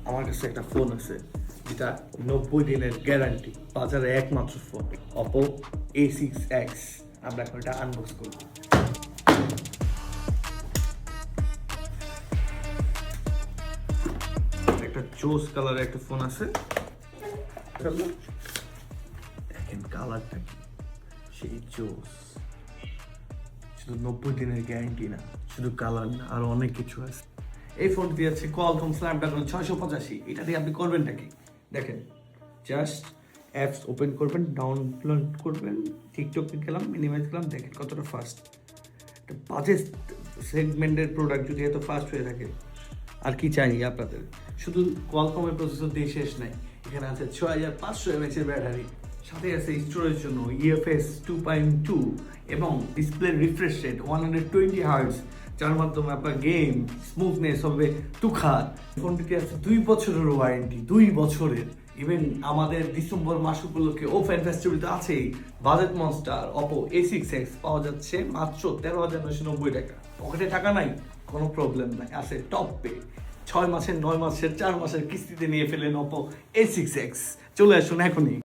আমার কাছে একটা ফোন আছে যেটা 90 দিনের গ্যারান্টি, বাজারে একমাত্র ফোন Oppo A6X। আমরা এখন এটা আনবক্স করব। একটা জোস কালারের একটা ফোন আছে, দেখেন কালারটা কি, সেই জোস। শুধু 90 দিনের গ্যারান্টি না, শুধু কালার না, আরো অনেক কিছু আছে। এই ফোনটি আছে কোয়ালকম স্ন্যাপড্রাগন 685। এটা দিয়ে আপনি করবেনটা কি দেখেন, জাস্ট অ্যাপস ওপেন করবেন, ডাউনলোড করবেন, টিকটকে গেলাম, মিনিমাইজ করলাম, দেখেন কতটা ফাস্ট। একটা বাজেট সেগমেন্টের প্রোডাক্ট যদি এত ফাস্ট হয়ে থাকে, আর কি চাই আপনাদের। শুধু কোয়ালকমের প্রসেসর দিয়ে শেষ নাই, এখানে আছে 6500 mAh এর ব্যাটারি, সাথে আছে স্টোরেজ জন্য UFS 2.2 এবং ডিসপ্লে রিফ্রেশ রেট 120 হার্টজ, যার মাধ্যমে আপনার গেম স্মুথনেস হবে তুখার। ফোনটিতে আছে 2 বছরের ওয়ারেন্টি, 2 বছরের। ইভেন আমাদের ডিসেম্বর মাস উপলক্ষে ওপেন ফেস্টিভ্যাল তো আছেই। বাজেট মনস্টার Oppo A6X পাওয়া যাচ্ছে মাত্র 13,990 টাকা। পকেটে টাকা নাই, কোনো প্রবলেম নাই, আছে টপ পে। 6 মাসের, 9 মাসের, 4 মাসের কিস্তিতে নিয়ে ফেলেন Oppo A6X। চলে আসুন এখনই।